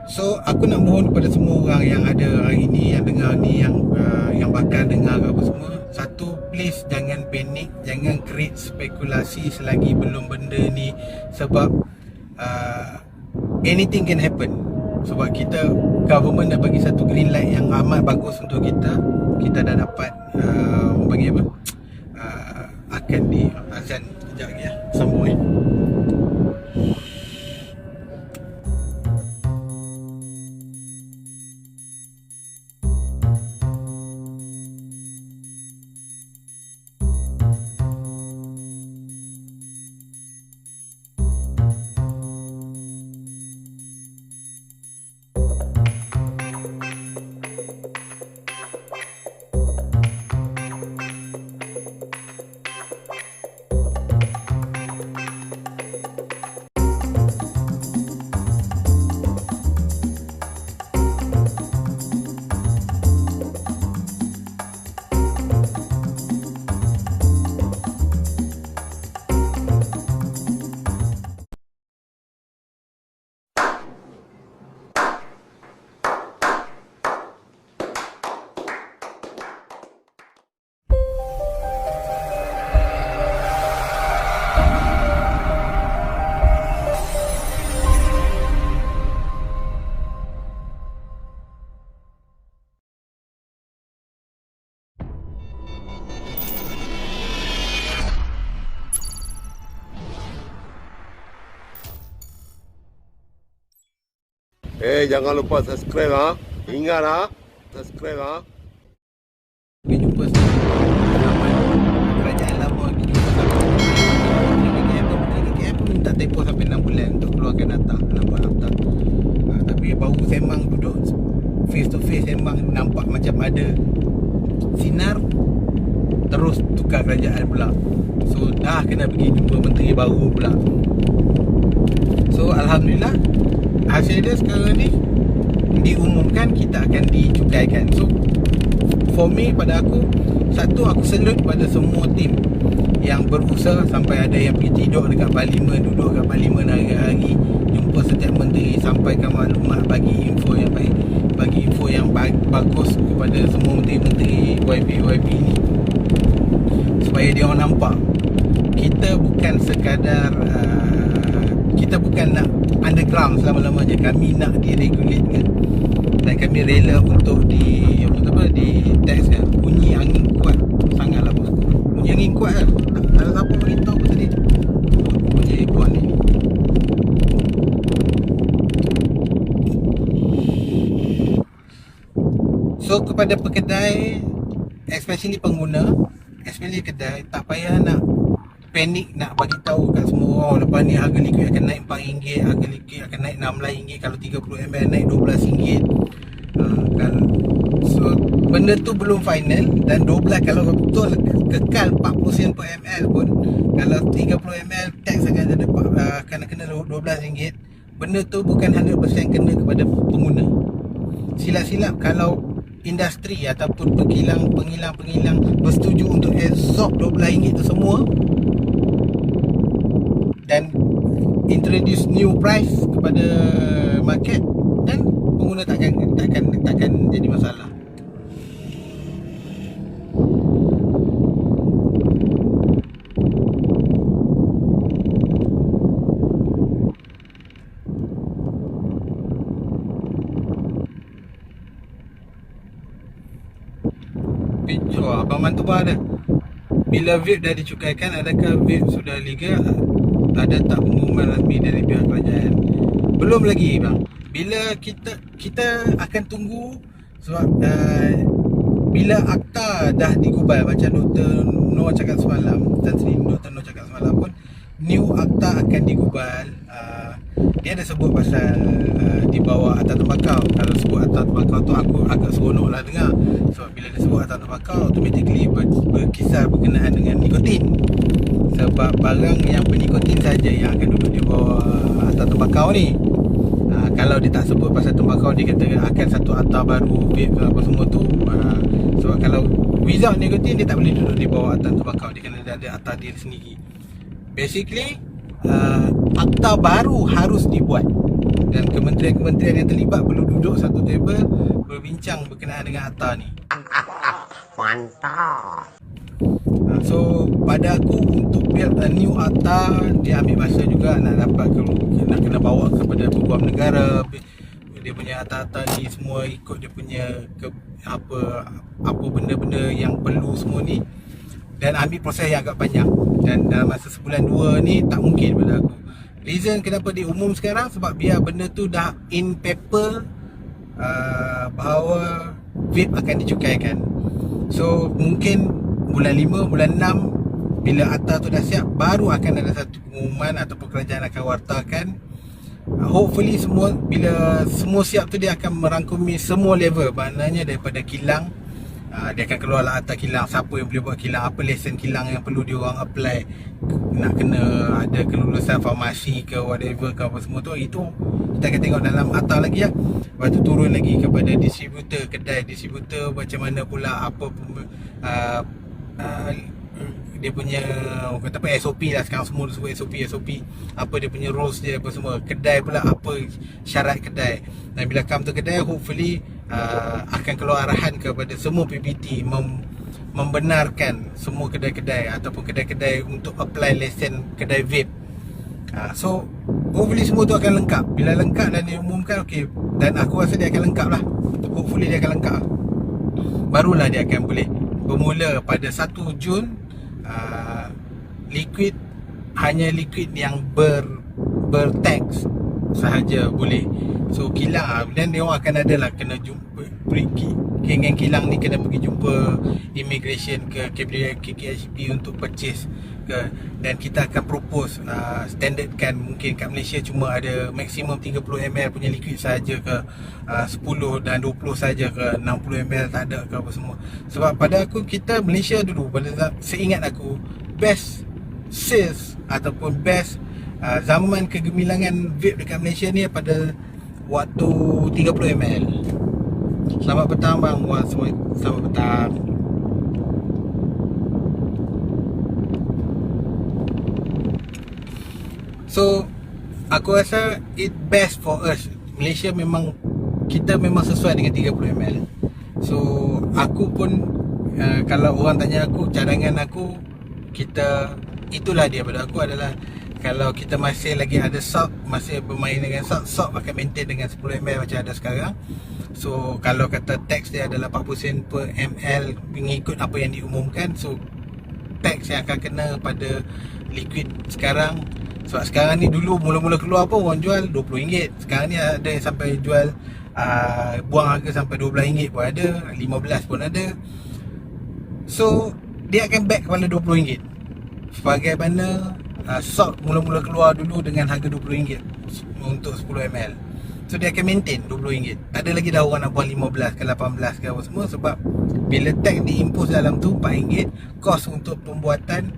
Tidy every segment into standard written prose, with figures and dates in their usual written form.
So aku nak mohon kepada semua orang yang ada hari ni, yang dengar ni, yang bakal dengar apa semua, satu, please jangan panik, jangan create spekulasi selagi belum benda ni. Sebab anything can happen. Sebab kita, government dah bagi satu green light yang amat bagus untuk kita. Kita dah dapat orang panggil apa, akan di azan. Sekejap lagi ya, sambung Jangan lupa subscribe ha. Ingat ha. Subscribe ha. Kita jumpa pengalaman kerajaan lama. Kita jumpa KKM pun minta tempoh sampai 6 bulan untuk keluarkan data, nampak daftar. Tapi baru sembang duduk face to face, sembang nampak macam ada sinar, terus tukar kerajaan pula. So dah kena pergi jumpa menteri baru pula. So alhamdulillah, hasil dia sekarang ni diumumkan kita akan dicukaikan. So for me, pada aku, satu, aku salute pada semua tim yang berusaha sampai ada yang pergi tidur dekat parlimen, duduk dekat parlimen hari-hari, jumpa setiap menteri, sampaikan maklumat, bagi info yang baik, bagi info yang bagus kepada semua menteri-menteri YB ni, supaya dia orang nampak kita bukan sekadar kita bukan nak underground selama-lamanya. Kami nak diregulatekan dan kami rela untuk di tax kan. Bunyi angin kuat sangatlah bos. Bunyi angin kuat kan. Tak ada siapa beritahu pun tadi. Bunyi aircon ni. So kepada pekedai, especially pengguna, especially kedai, tak payah nak panik nak bagi tahu kat semua orang lepas ni harga liquid akan naik RM4, harga liquid akan naik RM16, kalau 30ml naik RM12. Kan, so benda tu belum final. Dan 12, kalau betul kekal 40 sen per ml pun, kalau 30ml tax akan ada kena RM12. Benda tu bukan 100% kena kepada pengguna. Silap-silap kalau industri ataupun pengilang bersetuju untuk absorb RM12 tu semua dan introduce new price kepada market, dan pengguna takkan jadi masalah. Picu Abang Mantuba ada. Bila vape dah dicukaikan, adakah vape sudah legal? Ada tak pengumuman rasmi dari pihak kerajaan? Belum lagi bang. Bila kita akan tunggu. Sebab bila akta dah digubal, macam Dr. Noor cakap semalam, dan Dr. Noor cakap semalam pun, new akta akan digubal. Dia ada sebut pasal di bawah atas tembakau. Kalau sebut atas tembakau tu aku agak seronok lah dengar. Sebab bila dia sebut atas tembakau, automatically berkisar berkenaan dengan nikotin. Sebab barang yang bernikotin saja yang akan duduk di bawah atas tembakau ni. Kalau dia tak sebut pasal tembakau, dia kata akan satu akta baru vape ke apa semua tu. Sebab kalau without nikotin, dia tak boleh duduk di bawah atas tembakau. Dia kena ada akta dia sendiri. Basically akta baru harus dibuat. dan kementerian-kementerian yang terlibat perlu duduk satu table berbincang berkenaan dengan ATA ni. Mantap. So pada aku untuk build a new ATA, dia ambil masa juga nak dapat nak kena bawa kepada peguam negara, dia punya ATA-ATA ni semua ikut dia punya apa benda-benda yang perlu semua ni, dan ambil proses yang agak panjang, dan dalam masa sebulan dua ni tak mungkin pada aku. Reason kenapa diumum sekarang sebab biar benda tu dah in paper, bahawa vape akan dicukaikan. So mungkin bulan 5, bulan 6 bila ATA tu dah siap, baru akan ada satu pengumuman ataupun kerajaan akan wartakan. Hopefully bila semua siap tu, dia akan merangkumi semua level, maknanya daripada kilang, dia akan keluar lah ATA kilang, siapa yang boleh buat kilang, apa lesen kilang yang perlu diorang apply, nak kena ada kelulusan farmasi ke whatever ke apa semua tu, itu kita akan tengok dalam ATA lagi lah. Lepas tu turun lagi kepada distributor, kedai distributor, macam mana pula apa dia punya kata apa, SOP lah sekarang, semua sebut SOP, apa dia punya rules dia, apa semua. Kedai pula apa syarat kedai, dan bila come to kedai, hopefully akan keluar arahan kepada semua PBT membenarkan semua kedai-kedai ataupun kedai-kedai untuk apply lesen kedai vape. So hopefully semua tu akan lengkap. Bila lengkap dan diumumkan, okey, dan aku rasa dia akan lengkap lah, hopefully dia akan lengkap, barulah dia akan boleh bermula pada 1 Jun. Liquid, hanya liquid yang bertax sahaja boleh. So kilang, dan dia orang akan ada lah kena jumpa, geng-geng kilang ni kena pergi jumpa immigration ke KKHP untuk purchase ke, dan kita akan propose standardkan, mungkin kat Malaysia cuma ada maksimum 30ml punya liquid sahaja ke, 10 dan 20 saja ke, 60ml tak ada ke apa semua. Sebab pada aku, kita Malaysia dulu, seingat aku, best sales ataupun best zaman kegemilangan vape dekat Malaysia ni pada waktu 30ml. Selamat petang bang. Wah, selamat petang. So aku rasa it best for us. Malaysia memang, kita memang sesuai dengan 30ml. So aku pun kalau orang tanya aku, cadangan aku, kita, itulah dia pada aku adalah, kalau kita masih lagi ada SOP, masih bermain dengan SOP akan maintain dengan 10ml macam ada sekarang. So kalau kata tax dia adalah 40 sen per ml mengikut apa yang diumumkan, so tax yang akan kena pada liquid sekarang. Sebab sekarang ni, dulu mula-mula keluar pun orang jual RM20. Sekarang ni ada yang sampai jual buang harga sampai RM12 pun ada, 15 pun ada. So dia akan back kepada RM20. Sebagaimana salt mula-mula keluar dulu dengan harga RM20 untuk 10ml. So dia akan maintain RM20. Tak ada lagi dah orang nak buang 15 ke 18 ke apa semua. Sebab bila tax diimpose dalam tu RM4, kos untuk pembuatan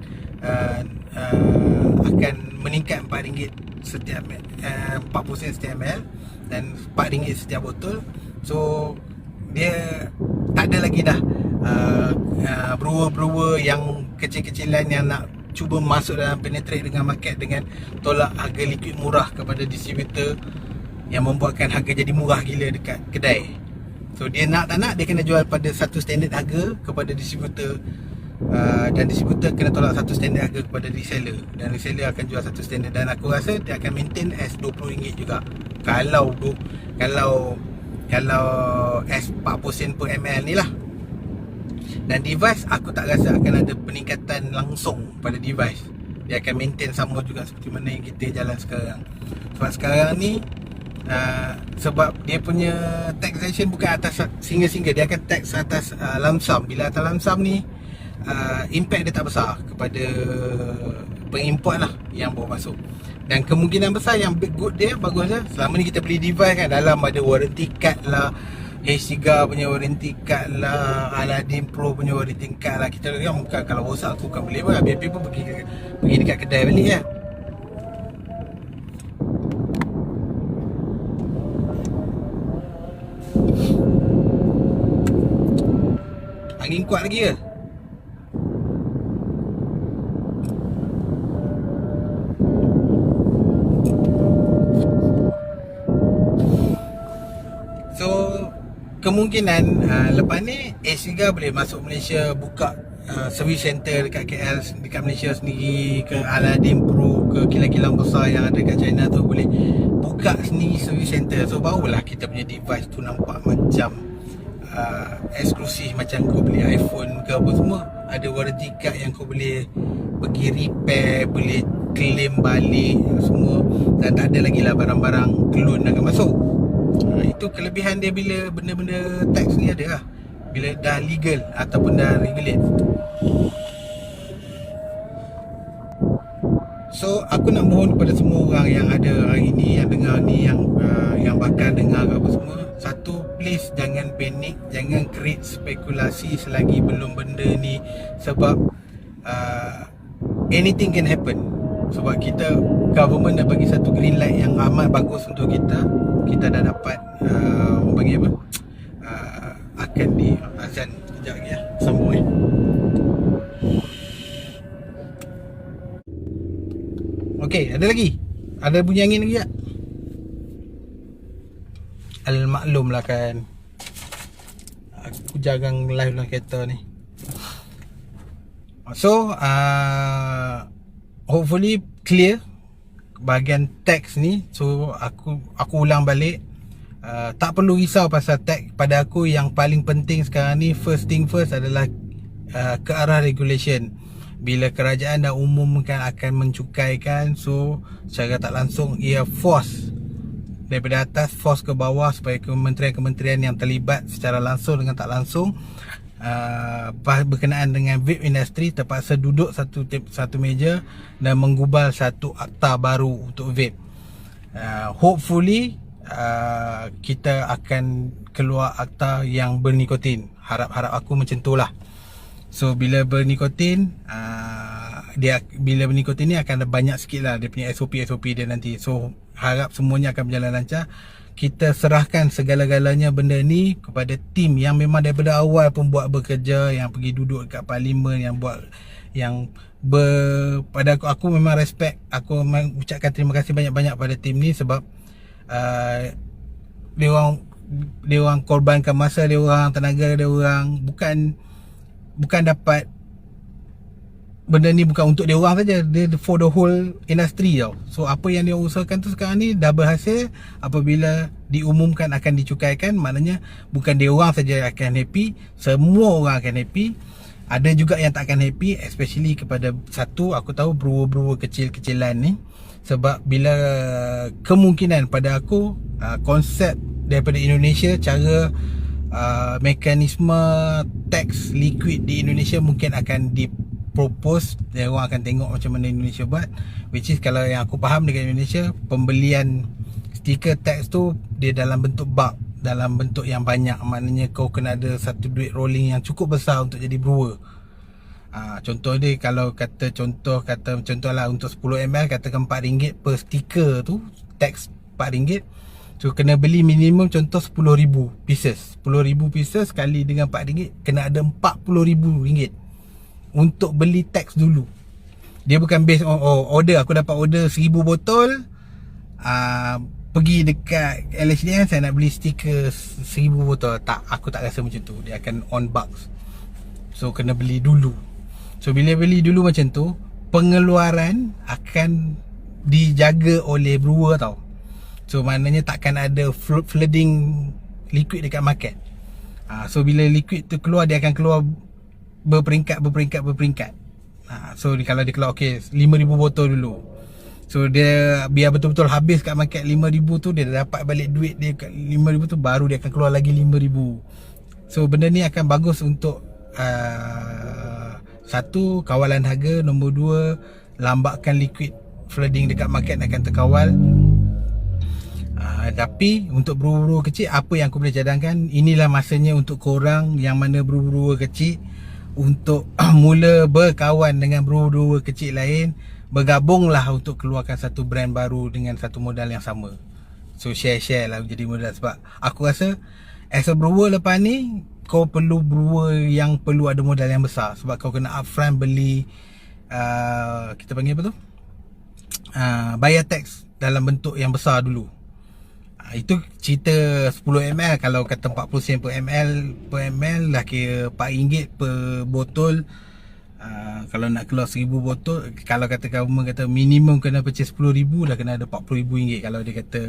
akan meningkat RM4 setiap 40 sen setiap ml, dan RM4 setiap botol. So dia tak ada lagi dah brewer-brewer yang kecil-kecilan yang nak cuba masuk dalam penetrate dengan market dengan tolak harga liquid murah kepada distributor, yang membuatkan harga jadi murah gila dekat kedai. So dia nak tak nak, dia kena jual pada satu standard harga kepada distributor, dan distributor kena tolak satu standard harga kepada reseller, dan reseller akan jual satu standard. Dan aku rasa dia akan maintain as RM20 juga. Kalau as 40 sen per ml ni lah. Dan device, aku tak rasa akan ada peningkatan langsung pada device. Dia akan maintain sama juga seperti mana yang kita jalan sekarang. Sebab sekarang ni sebab dia punya taxation bukan atas single-single, dia akan tax atas lump sum. Bila atas lump sum ni, impact dia tak besar kepada pengimport lah yang bawa masuk. Dan kemungkinan besar yang good dia, bagusnya, selama ni kita beli device kan, dalam ada warranty card lah, H3 punya warranty card lah, Aladdin Pro punya warranty card lah. Kita kan bukan, kalau rosak aku bukan beli apa, biar pun pergi dekat kedai balik lah. Angin kuat lagi ke? kemungkinan lepas ni H3 boleh masuk Malaysia, buka service center dekat KL, dekat Malaysia sendiri, ke Aladdin Pro, ke kilang-kilang besar yang ada kat China tu boleh buka sendiri service center. So barulah kita punya device tu nampak macam eksklusif, macam kau beli iPhone ke apa semua, ada warranty card yang kau boleh pergi repair, boleh claim balik semua, dan tak ada lagi lah barang-barang clone akan masuk. Itu kelebihan dia bila benda-benda tax ni ada lah, bila dah legal ataupun dah regulate. So aku nak mohon kepada semua orang yang ada hari ni, yang dengar ni, yang bakal dengar apa semua, satu, please jangan panik, jangan create spekulasi selagi belum benda ni, sebab anything can happen. Sebab kita, government dah bagi satu green light yang amat bagus untuk kita. Kita dah dapat bagi apa, akan di azan sekejap lagi lah, sambung Okey, ada lagi? Ada bunyi angin lagi tak? Al-maklum lah kan, aku jarang live dalam kereta ni. So hopefully clear bahagian tax ni. So aku ulang balik, tak perlu risau pasal tax. Pada aku yang paling penting sekarang ni, first thing first adalah ke arah regulation. Bila kerajaan dah umumkan akan mencukaikan, so secara tak langsung ia force daripada atas, force ke bawah, supaya kementerian-kementerian yang terlibat secara langsung dengan tak langsung berkenaan dengan vape industry terpaksa duduk satu meja dan menggubal satu akta baru untuk vape. Hopefully kita akan keluar akta yang bernikotin. Harap aku macam tu lah. So bila bernikotin, bila bernikotin ni akan ada banyak sikit lah dia punya SOP dia nanti. So harap semuanya akan berjalan lancar. Kita serahkan segala-galanya benda ni kepada tim yang memang daripada awal pun buat bekerja, yang pergi duduk dekat parlimen, yang buat, pada aku memang respect. Aku memang ucapkan terima kasih banyak-banyak pada tim ni, sebab dia orang korbankan masa dia orang, tenaga dia orang, bukan dapat benda ni bukan untuk dia orang saja, dia for the whole industry tau. So apa yang dia usahakan tu sekarang ni dah berhasil. Apabila diumumkan akan dicukaikan, maknanya bukan dia orang saja akan happy, semua orang akan happy. Ada juga yang tak akan happy, especially kepada satu, aku tahu brewer-brewer kecil-kecilan ni. Sebab bila kemungkinan pada aku, konsep daripada Indonesia, cara mekanisme tax liquid di Indonesia mungkin akan propose, dan orang akan tengok macam mana Indonesia buat. Which is, kalau yang aku faham dekat Indonesia, pembelian stiker tax tu dia dalam bentuk bulk, dalam bentuk yang banyak. Maknanya kau kena ada satu duit rolling yang cukup besar untuk jadi brewer. Contoh dia, kalau contoh lah, untuk 10 ml katakan RM4 per stiker tu, tax RM4. So kena beli minimum contoh 10,000 pieces. 10,000 pieces kali dengan RM4, kena ada RM40,000 untuk beli tax dulu. Dia bukan based on order. Aku dapat order 1,000 botol, pergi dekat LHDN, saya nak beli stiker 1,000 botol. Tak, aku tak rasa macam tu. Dia akan on box. So kena beli dulu. So bila beli dulu macam tu, pengeluaran akan dijaga oleh brewer tau. So maknanya takkan ada flooding liquid dekat market. So bila liquid tu keluar, dia akan keluar berperingkat. So kalau dia keluar, okay, 5,000 botol dulu. So dia biar betul-betul habis kat market 5,000 tu, dia dah dapat balik duit dia kat 5,000 tu, baru dia akan keluar lagi 5,000. So benda ni akan bagus untuk satu, kawalan harga. Nombor dua, lambakan liquid flooding dekat market akan terkawal. Tapi untuk brewer-brewer kecil, apa yang aku boleh cadangkan, inilah masanya untuk korang yang mana brewer-brewer kecil, untuk mula berkawan dengan brewer-brewer kecil lain, bergabunglah untuk keluarkan satu brand baru dengan satu modal yang sama. So share lah jadi modal. Sebab aku rasa as a brewer lepas ni, kau perlu brewer yang perlu ada modal yang besar. Sebab kau kena upfront beli, kita panggil apa tu, bayar tax dalam bentuk yang besar dulu. Itu cerita 10ml. Kalau kata 40 sen per ml dah kira RM4 per botol. Kalau nak keluar 1000 botol, kalau kata government kata minimum kena purchase 10,000, dah kena ada RM40,000. Kalau dia kata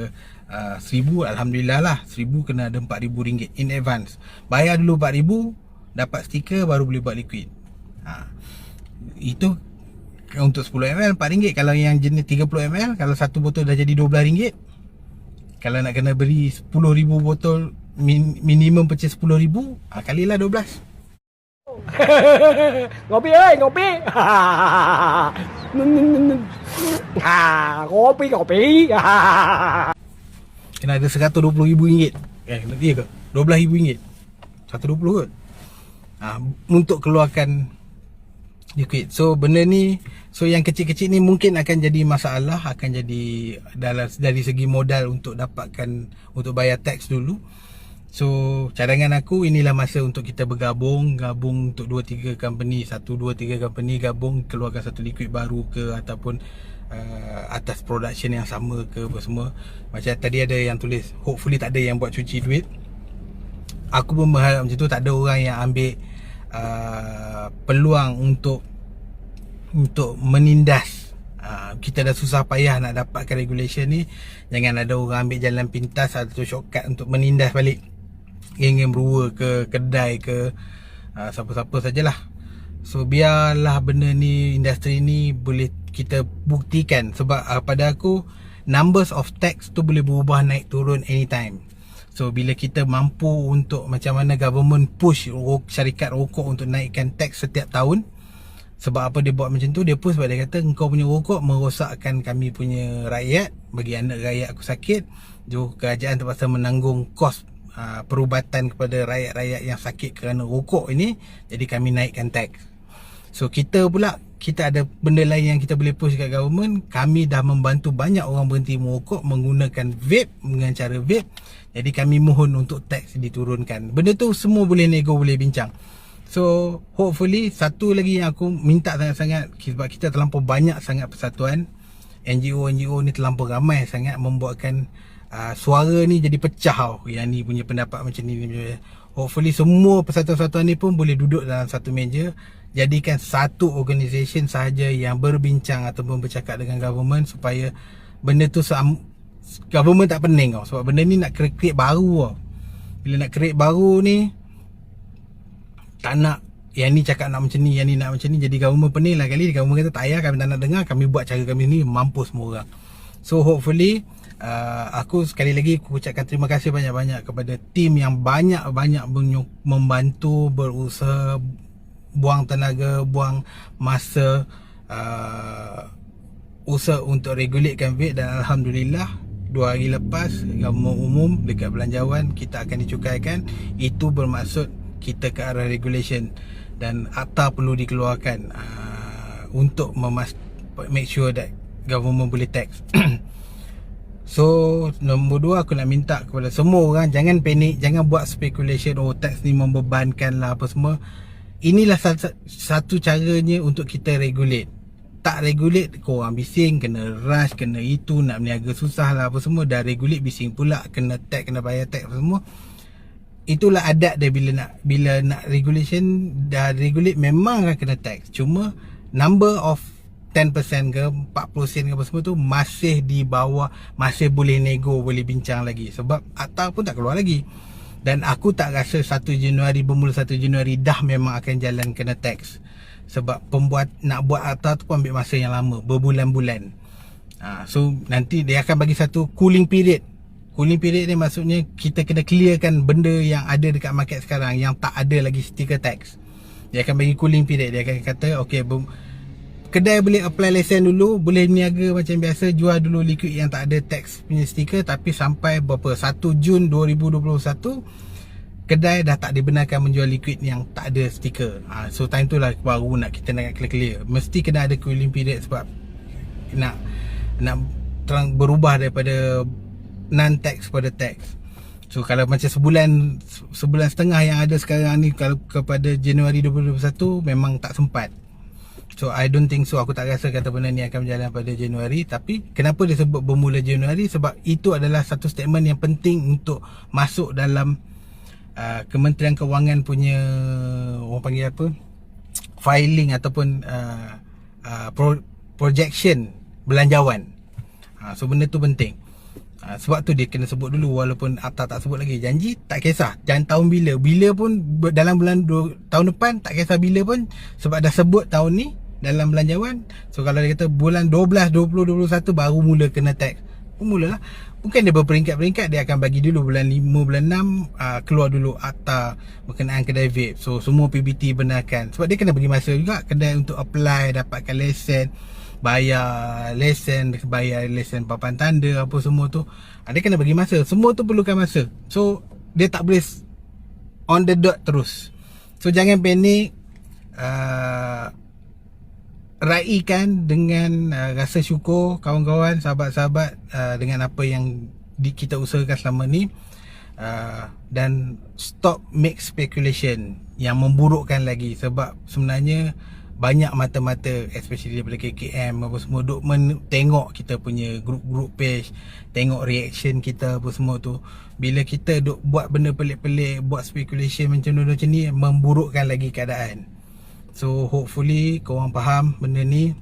1000, Alhamdulillah lah, 1000 kena ada RM4,000 in advance. Bayar dulu RM4,000, dapat stiker, baru boleh buat liquid. Itu untuk 10ml RM4. Kalau yang jenis 30ml, kalau satu botol dah jadi RM12. Kalau nak kena beri 10,000 botol, minimum purchase 10,000, kalilah 12. Ngopi ơi, ngopi. Ngopi. Kena ada RM120,000. Nanti ke? RM12,000. 120 kot. Untuk keluarkan liquid. So benda ni, so yang kecil-kecil ni mungkin akan jadi masalah, akan jadi dari segi modal untuk dapatkan, untuk bayar tax dulu. So cadangan aku, inilah masa untuk kita gabung untuk 2-3 company, 1-2-3 company gabung, keluarkan satu liquid baru ke, ataupun atas production yang sama ke, apa semua. Macam tadi ada yang tulis, hopefully tak ada yang buat cuci duit. Aku pun berharap macam tu, tak ada orang yang ambil peluang untuk menindas. Kita dah susah payah nak dapatkan regulation ni, jangan ada orang ambil jalan pintas atau shortcut untuk menindas balik. Geng-geng brewer ke, kedai ke, siapa-siapa sajalah. So biarlah benda ni, industri ni boleh kita buktikan. Sebab pada aku, numbers of tax tu boleh berubah naik turun anytime. So bila kita mampu untuk macam mana government push syarikat rokok untuk naikkan tax setiap tahun. Sebab apa dia buat macam tu? Dia push sebab dia kata engkau punya rokok merosakkan kami punya rakyat, bagi anak rakyat aku sakit. Jo, kerajaan terpaksa menanggung kos perubatan kepada rakyat-rakyat yang sakit kerana rokok ini. Jadi kami naikkan tax. So kita pula, kita ada benda lain yang kita boleh push kat government. Kami dah membantu banyak orang berhenti merokok menggunakan vape, dengan cara vape. Jadi kami mohon untuk tax diturunkan. Benda tu semua boleh nego, boleh bincang. So hopefully, satu lagi yang aku minta sangat-sangat, sebab kita terlampau banyak sangat persatuan, NGO ni terlampau ramai sangat, membuatkan suara ni jadi pecah tau. Yang ni punya pendapat macam ni. Hopefully semua persatuan-persatuan ni pun boleh duduk dalam satu meja, jadikan satu organisation sahaja yang berbincang ataupun bercakap dengan government, supaya benda tu government tak pening tau. Sebab benda ni nak create baru tau. Bila nak create baru ni, tak nak yang ni cakap nak macam ni, yang ni nak macam ni, jadi government pening lah kali. Government kata tak payah, kami tak nak dengar, kami buat cara kami ni, mampus semua orang. So hopefully aku sekali lagi aku ucapkan terima kasih banyak-banyak kepada tim yang banyak-banyak membantu, berusaha, buang tenaga, buang masa, usaha untuk regulatekan vape. Dan Alhamdulillah 2 hari lepas government umum dekat belanjawan kita akan dicukaikan. Itu bermaksud kita ke arah regulation, dan akta perlu dikeluarkan untuk make sure that government boleh tax. So nombor 2, aku nak minta kepada semua orang, jangan panik, jangan buat speculation, oh tax ni membebankan lah apa semua. Inilah satu caranya untuk kita regulate. Tak regulate, korang bising, kena rush, kena itu, nak berniaga susah lah apa semua. Dah regulate bising pula, kena tax, kena bayar tax apa semua. Itulah adat dia. Bila nak regulation, dah regulate memang akan kena tax. Cuma number of 10% ke 40% ke apa semua tu masih di bawah, masih boleh nego, boleh bincang lagi. Sebab akta pun tak keluar lagi. Dan aku tak rasa 1 Januari, bermula 1 Januari dah memang akan jalan kena tax. Sebab nak buat akta tu pun ambil masa yang lama, berbulan-bulan. So nanti dia akan bagi satu cooling period. Cooling period ni maksudnya kita kena clearkan benda yang ada dekat market sekarang, yang tak ada lagi stiker tax. Dia akan bagi cooling period. Dia akan kata okay, kedai boleh apply lesen dulu, boleh niaga macam biasa, jual dulu liquid yang tak ada tax punya stiker. Tapi sampai 1 Jun 2021, kedai dah tak dibenarkan menjual liquid yang tak ada stiker. So time tu lah baru kita nak clear. Mesti kena ada cooling period, sebab nak berubah daripada non-tax kepada tax. So kalau macam sebulan setengah yang ada sekarang ni, kalau kepada Januari 2021 memang tak sempat. So I don't think so. Aku tak rasa kata benda ni akan berjalan pada Januari. Tapi kenapa dia sebut bermula Januari? Sebab itu adalah satu statement yang penting untuk masuk dalam Kementerian Kewangan punya, orang panggil apa, filing ataupun projection belanjawan. So benda tu penting. Sebab tu dia kena sebut dulu, walaupun Atta tak sebut lagi. Janji tak kisah, jangan tahun bila pun, dalam bulan tahun depan tak kisah bila pun, sebab dah sebut tahun ni dalam belanjawan. So kalau dia kata bulan 12, 20, 21 baru mula kena tax, mulalah. Bukan dia berperingkat-peringkat, dia akan bagi dulu bulan 5, bulan 6 keluar dulu akta berkenaan kedai vape. So semua PBT benarkan. Sebab dia kena bagi masa juga kedai untuk apply, dapatkan lesen, bayar lesen, bayar lesen papan tanda, apa semua tu. Dia kena bagi masa. Semua tu perlukan masa. So dia tak boleh on the dot terus. So jangan panik. Raikan dengan rasa syukur kawan-kawan, sahabat-sahabat, dengan apa yang kita usahakan selama ni, dan stop make speculation yang memburukkan lagi. Sebab sebenarnya banyak mata-mata, especially daripada KKM apa semua, duk tengok kita punya group page, tengok reaction kita apa semua tu. Bila kita duk buat benda pelik-pelik, buat speculation macam ni, memburukkan lagi keadaan. So hopefully korang faham benda ni.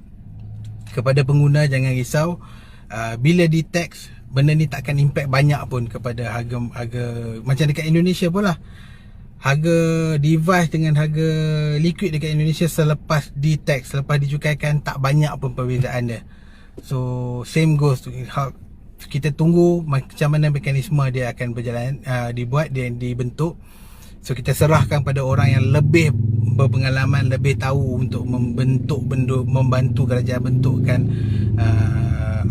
Kepada pengguna jangan risau. Bila di tax, benda ni takkan impact banyak pun kepada harga macam dekat Indonesia pun lah. Harga device dengan harga liquid dekat Indonesia selepas di tax, selepas dicukaikan, tak banyak pun perbezaan dia. So same goes to how kita tunggu macam mana mekanisme dia akan berjalan, dibuat, dia dibentuk. So kita serahkan pada orang yang lebih berpengalaman, lebih tahu untuk membantu kerajaan bentukkan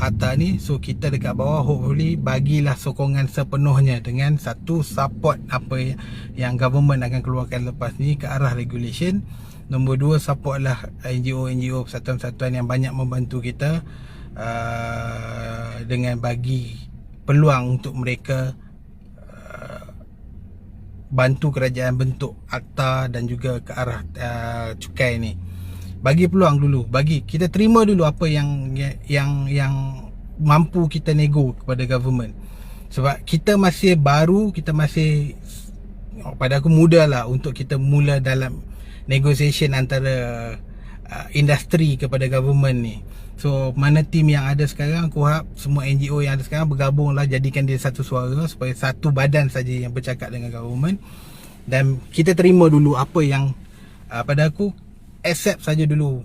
ATA ni. So kita dekat bawah hopefully bagilah sokongan sepenuhnya dengan satu support apa yang government akan keluarkan lepas ni ke arah regulation. Nombor dua, supportlah NGO, persatuan-persatuan yang banyak membantu kita dengan bagi peluang untuk mereka bantu kerajaan bentuk akta dan juga ke arah cukai ni. Bagi peluang dulu, bagi kita terima dulu apa yang mampu kita nego kepada government. Sebab kita masih baru, kita masih, pada aku muda lah untuk kita mula dalam negotiation antara industri kepada government ni. So mana tim yang ada sekarang, aku harap semua NGO yang ada sekarang bergabunglah, jadikan dia satu suara supaya satu badan saja yang bercakap dengan government. Dan kita terima dulu apa yang pada aku accept saja dulu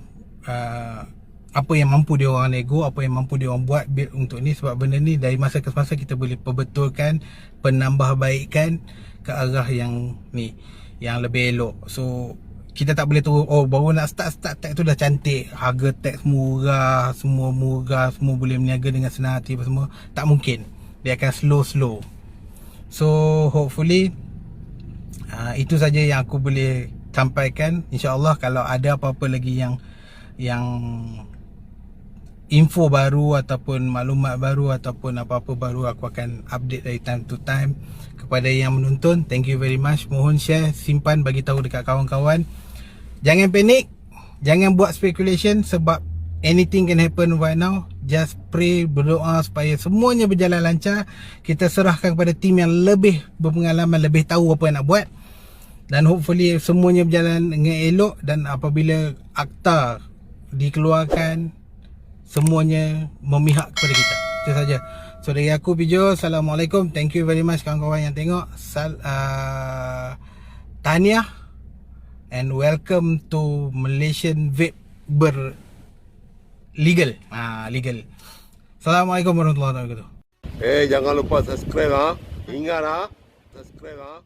apa yang mampu dia orang nego, apa yang mampu dia orang buat build untuk ni. Sebab benda ni dari masa ke masa kita boleh perbetulkan, penambahbaikan ke arah yang ni, yang lebih elok. So kita tak boleh tahu, oh baru nak start tax tu dah cantik, harga tax murah, semua boleh berniaga dengan senang hati apa semua. Tak mungkin. Dia akan slow. So hopefully itu saja yang aku boleh sampaikan. InsyaAllah kalau ada apa-apa lagi yang info baru ataupun maklumat baru ataupun apa-apa baru, aku akan update dari time to time. Kepada yang menonton, thank you very much. Mohon share, simpan, bagi tahu dekat kawan-kawan. Jangan panik, jangan buat speculation, sebab anything can happen right now. Just pray, berdoa supaya semuanya berjalan lancar. Kita serahkan kepada tim yang lebih berpengalaman, lebih tahu apa yang nak buat. Dan hopefully semuanya berjalan dengan elok. Dan apabila akta dikeluarkan, semuanya memihak kepada kita. Itu saja. So dari aku Pijo, Assalamualaikum. Thank you very much kawan-kawan yang tengok. Tahniah and welcome to Malaysian Vape legal. Assalamualaikum warahmatullahi wabarakatuh. Jangan lupa subscribe Ingat subscribe